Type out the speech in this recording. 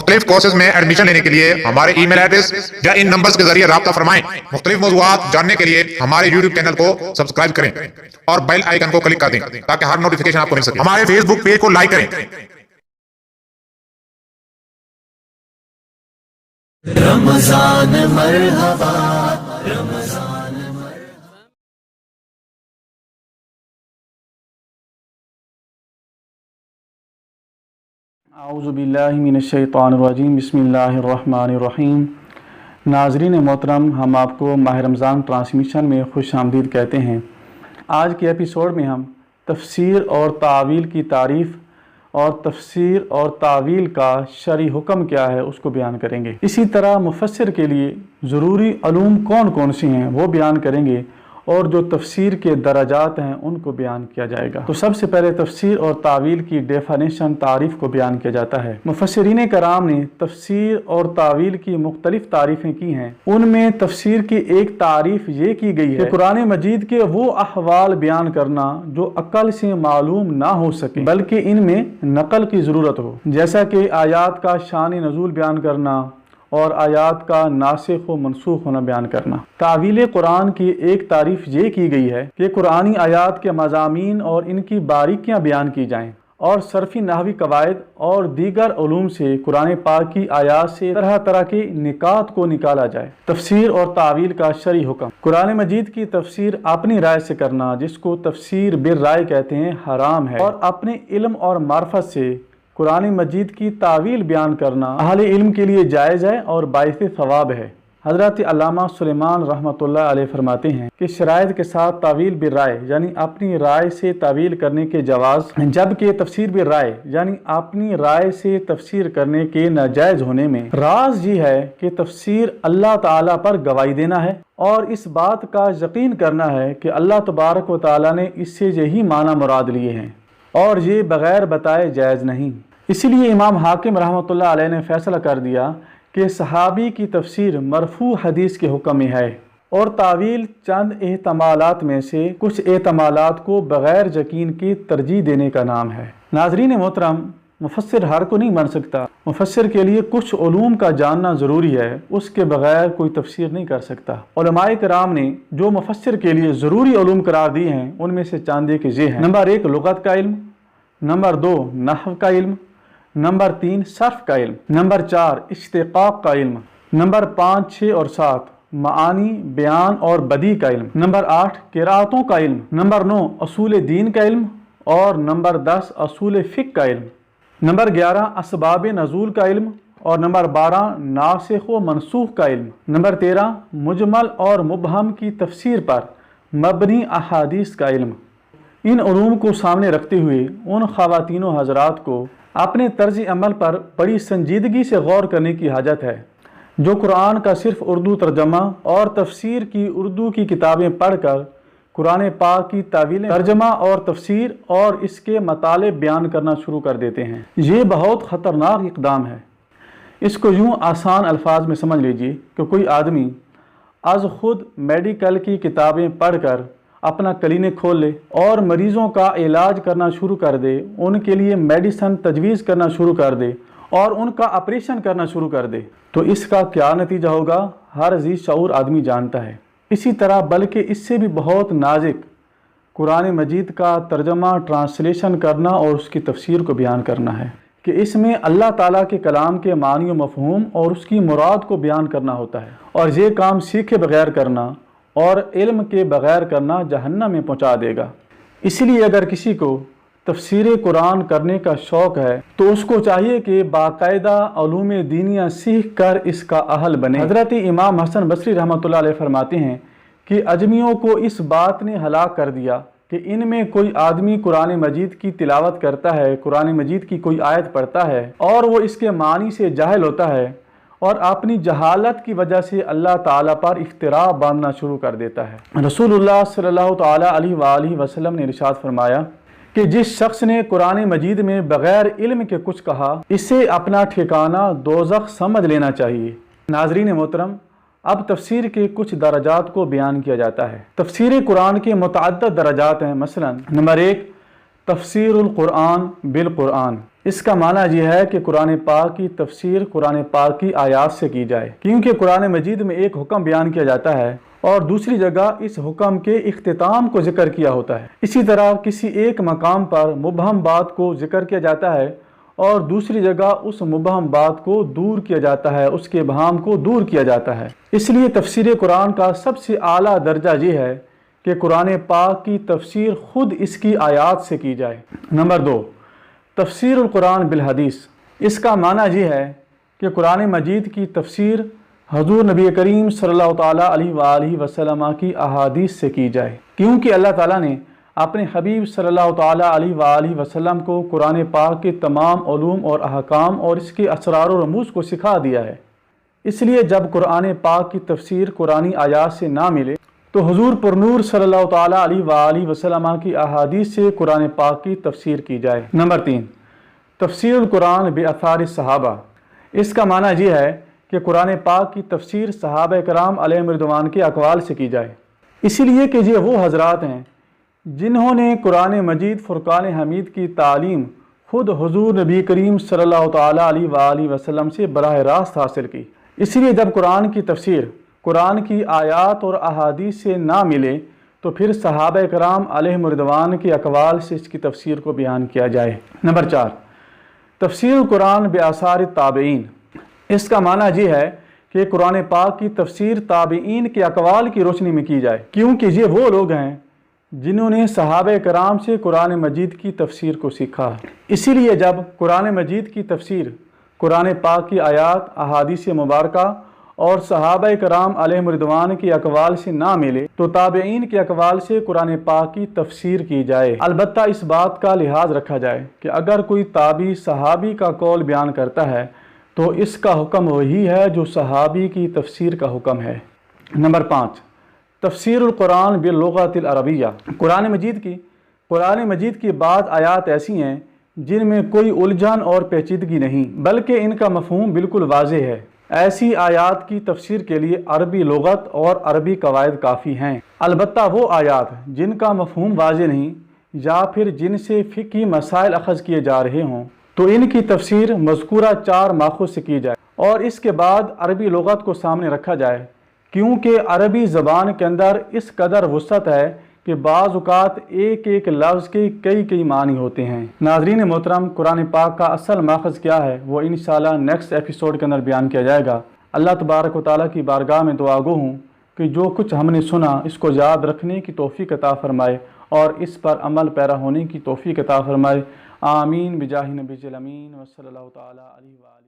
مختلف کورسز میں ایڈمیشن لینے کے لیے ہمارے ای میل ایڈریس یا ان نمبرز کے ذریعے رابطہ فرمائیں۔ مختلف موضوعات جاننے کے لیے ہمارے یوٹیوب چینل کو سبسکرائب کریں اور بیل آئیکن کو کلک کر دیں تاکہ ہر نوٹیفیکیشن آپ کو مل سکے۔ ہمارے فیس بک پیج کو لائک کریں۔ رمضان مرحبا رمضان مرحبا۔ اعوذ باللہ من الشیطان الرجیم، بسم اللہ الرحمن الرحیم۔ ناظرین محترم، ہم آپ کو ماہ رمضان ٹرانسمیشن میں خوش آمدید کہتے ہیں۔ آج کے ایپیسوڈ میں ہم تفسیر اور تعویل کی تعریف اور تفسیر اور تعویل کا شرعی حکم کیا ہے اس کو بیان کریں گے۔ اسی طرح مفسر کے لیے ضروری علوم کون کون سی ہیں وہ بیان کریں گے، اور جو تفسیر کے درجات ہیں ان کو بیان کیا جائے گا۔ تو سب سے پہلے تفسیر اور تعویل کی ڈیفینیشن تعریف کو بیان کیا جاتا ہے۔ مفسرین کرام نے تفسیر اور تعویل کی مختلف تعریفیں کی ہیں۔ ان میں تفسیر کی ایک تعریف یہ کی گئی ہے کہ قرآن مجید کے وہ احوال بیان کرنا جو عقل سے معلوم نہ ہو سکے بلکہ ان میں نقل کی ضرورت ہو، جیسا کہ آیات کا شان نزول بیان کرنا اور آیات کا ناسخ و منسوخ ہونا بیان کرنا۔ تعویل قرآن کی ایک تعریف یہ کی گئی ہے کہ قرآنی آیات کے مضامین اور ان کی باریکیاں بیان کی جائیں اور صرفی نحوی قواعد اور دیگر علوم سے قرآن پاک کی آیات سے طرح طرح کے نکات کو نکالا جائے۔ تفسیر اور تعویل کا شرعی حکم۔ قرآن مجید کی تفسیر اپنی رائے سے کرنا، جس کو تفسیر بالرائے کہتے ہیں، حرام ہے، اور اپنے علم اور معرفت سے قرآن مجید کی تعویل بیان کرنا اہل علم کے لیے جائز ہے اور باعث ثواب ہے۔ حضرت علامہ سلیمان رحمۃ اللہ علیہ فرماتے ہیں کہ شرائط کے ساتھ تعویل بالرائے یعنی اپنی رائے سے تعویل کرنے کے جواز، جبکہ تفسیر بالرائے یعنی اپنی رائے سے تفسیر کرنے کے ناجائز ہونے میں راز یہ ہے کہ تفسیر اللہ تعالیٰ پر گواہی دینا ہے اور اس بات کا یقین کرنا ہے کہ اللہ تبارک و تعالیٰ نے اس سے یہی معنی مراد لیے ہیں اور یہ بغیر بتائے جائز نہیں۔ اسی لیے امام حاکم رحمۃ اللہ علیہ نے فیصلہ کر دیا کہ صحابی کی تفسیر مرفوع حدیث کے حکم میں ہے، اور تعویل چند احتمالات میں سے کچھ احتمالات کو بغیر یقین کی ترجیح دینے کا نام ہے۔ ناظرین محترم، مفسر ہر کو نہیں بن سکتا۔ مفسر کے لیے کچھ علوم کا جاننا ضروری ہے، اس کے بغیر کوئی تفسیر نہیں کر سکتا۔ علماء کرام نے جو مفسر کے لیے ضروری علوم قرار دیے ہیں ان میں سے چاند ایک یہ ہیں۔ نمبر 1 لغت کا علم، نمبر 2 نحو کا علم، نمبر 3 صرف کا علم، نمبر 4 اشتقاق کا علم، نمبر 5، 6 اور 7 معانی، بیان اور بدیع کا علم، نمبر 8 قراءتوں کا علم، نمبر 9 اصول دین کا علم، اور نمبر 10 اصول فقہ کا علم، نمبر 11 اسباب نزول کا علم، اور نمبر 12 ناسخ و منسوخ کا علم، نمبر 13 مجمل اور مبہم کی تفسیر پر مبنی احادیث کا علم۔ ان علوم کو سامنے رکھتے ہوئے ان خواتین و حضرات کو اپنے طرز عمل پر بڑی سنجیدگی سے غور کرنے کی حاجت ہے، جو قرآن کا صرف اردو ترجمہ اور تفسیر کی اردو کی کتابیں پڑھ کر قرآن پاک کی تعویل، ترجمہ اور تفسیر اور اس کے مطالب بیان کرنا شروع کر دیتے ہیں۔ یہ بہت خطرناک اقدام ہے۔ اس کو یوں آسان الفاظ میں سمجھ لیجئے کہ کوئی آدمی از خود میڈیکل کی کتابیں پڑھ کر اپنا کلینک کھول لے اور مریضوں کا علاج کرنا شروع کر دے، ان کے لیے میڈیسن تجویز کرنا شروع کر دے اور ان کا آپریشن کرنا شروع کر دے، تو اس کا کیا نتیجہ ہوگا ہر ذی شعور آدمی جانتا ہے۔ اسی طرح بلکہ اس سے بھی بہت نازک قرآن مجید کا ترجمہ، ٹرانسلیشن کرنا اور اس کی تفسیر کو بیان کرنا ہے کہ اس میں اللہ تعالیٰ کے کلام کے معنی و مفہوم اور اس کی مراد کو بیان کرنا ہوتا ہے، اور یہ کام سیکھے بغیر کرنا اور علم کے بغیر کرنا جہنم میں پہنچا دے گا۔ اسی لیے اگر کسی کو تفسیر قرآن کرنے کا شوق ہے تو اس کو چاہیے کہ باقاعدہ علوم دینیہ سیکھ کر اس کا اہل بنے۔ حضرت امام حسن بصری رحمۃ اللہ علیہ فرماتے ہیں کہ اجمیوں کو اس بات نے ہلاک کر دیا کہ ان میں کوئی آدمی قرآن مجید کی تلاوت کرتا ہے، قرآن مجید کی کوئی آیت پڑھتا ہے اور وہ اس کے معنی سے جاہل ہوتا ہے اور اپنی جہالت کی وجہ سے اللہ تعالیٰ پر افتراء باندھنا شروع کر دیتا ہے۔ رسول اللہ صلی اللہ تعالیٰ علیہ وآلہ وسلم نے ارشاد فرمایا کہ جس شخص نے قرآن مجید میں بغیر علم کے کچھ کہا، اسے اپنا ٹھکانہ دوزخ سمجھ لینا چاہیے۔ ناظرین محترم، اب تفسیر کے کچھ درجات کو بیان کیا جاتا ہے۔ تفسیر قرآن کے متعدد درجات ہیں۔ مثلا نمبر 1 تفسیر القرآن بالقرآن، اس کا معنی یہ ہے کہ قرآن پاک کی تفسیر قرآن پاک کی آیات سے کی جائے، کیونکہ قرآن مجید میں ایک حکم بیان کیا جاتا ہے اور دوسری جگہ اس حکم کے اختتام کو ذکر کیا ہوتا ہے۔ اسی طرح کسی ایک مقام پر مبہم بات کو ذکر کیا جاتا ہے اور دوسری جگہ اس مبہم بات کو دور کیا جاتا ہے، اس کے ابہام کو دور کیا جاتا ہے۔ اس لیے تفسیر قرآن کا سب سے اعلیٰ درجہ یہ ہے کہ قرآن پاک کی تفسیر خود اس کی آیات سے کی جائے۔ نمبر 2، تفسیر القرآن بالحدیث، اس کا معنی یہ ہے کہ قرآن مجید کی تفسیر حضور نبی کریم صلی اللہ تعالیٰ علیہ وآلہ وسلم کی احادیث سے کی جائے، کیونکہ اللہ تعالیٰ نے اپنے حبیب صلی اللہ تعالیٰ علیہ وآلہ وسلم کو قرآن پاک کے تمام علوم اور احکام اور اس کے اسرار و رموز کو سکھا دیا ہے۔ اس لیے جب قرآن پاک کی تفسیر قرآنی آیات سے نہ ملے تو حضور پر نور صلی اللہ تعالیٰ علیہ وآلہ وسلم کی احادیث سے قرآن پاک کی تفسیر کی جائے۔ نمبر 3، تفسیر القرآن بآثار صحابہ، اس کا معنی یہ ہے کہ قرآن پاک کی تفسیر صحابہ کرام علیہم رضوان کے اقوال سے کی جائے، اسی لیے کہ یہ وہ حضرات ہیں جنہوں نے قرآن مجید فرقان حمید کی تعلیم خود حضور نبی کریم صلی اللہ تعالیٰ علیہ وآلہ وسلم سے براہ راست حاصل کی۔ اسی لیے جب قرآن کی تفسیر قرآن کی آیات اور احادیث سے نہ ملے تو پھر صحابہ کرام علیہم رضوان کے اقوال سے اس کی تفسیر کو بیان کیا جائے۔ نمبر 4، تفسیر القرآن بآثار التابعین، اس کا معنی یہ ہے کہ قرآن پاک کی تفسیر تابعین کے اقوال کی روشنی میں کی جائے، کیونکہ یہ وہ لوگ ہیں جنہوں نے صحابہ کرام سے قرآن مجید کی تفسیر کو سیکھا۔ اسی لیے جب قرآن مجید کی تفسیر قرآن پاک کی آیات، احادیث مبارکہ اور صحابہ کرام علیہم رضوان کے اقوال سے نہ ملے تو تابعین کے اقوال سے قرآن پاک کی تفسیر کی جائے۔ البتہ اس بات کا لحاظ رکھا جائے کہ اگر کوئی تابعی صحابی کا قول بیان کرتا ہے تو اس کا حکم وہی ہے جو صحابی کی تفسیر کا حکم ہے۔ نمبر 5، تفسیر القرآن باللغۃ العربیہ، قرآن مجید کی بعض آیات ایسی ہیں جن میں کوئی الجھن اور پیچیدگی نہیں بلکہ ان کا مفہوم بالکل واضح ہے۔ ایسی آیات کی تفسیر کے لیے عربی لغت اور عربی قواعد کافی ہیں۔ البتہ وہ آیات جن کا مفہوم واضح نہیں یا پھر جن سے فقہی مسائل اخذ کیے جا رہے ہوں تو ان کی تفسیر مذکورہ 4 ماخذ سے کی جائے اور اس کے بعد عربی لغت کو سامنے رکھا جائے، کیونکہ عربی زبان کے اندر اس قدر وسعت ہے کہ بعض اوقات ایک ایک لفظ کے کئی معنی ہوتے ہیں۔ ناظرین محترم، قرآن پاک کا اصل ماخذ کیا ہے وہ انشاءاللہ نیکسٹ ایپیسوڈ کے اندر بیان کیا جائے گا۔ اللہ تبارک و تعالیٰ کی بارگاہ میں دعا گو ہوں کہ جو کچھ ہم نے سنا اس کو یاد رکھنے کی توفیق عطا فرمائے اور اس پر عمل پیرا ہونے کی توفیق عطا فرمائے۔ آمین بجاہ نبی الامین و صلی اللہ تعالیٰ علیہ وآلہ۔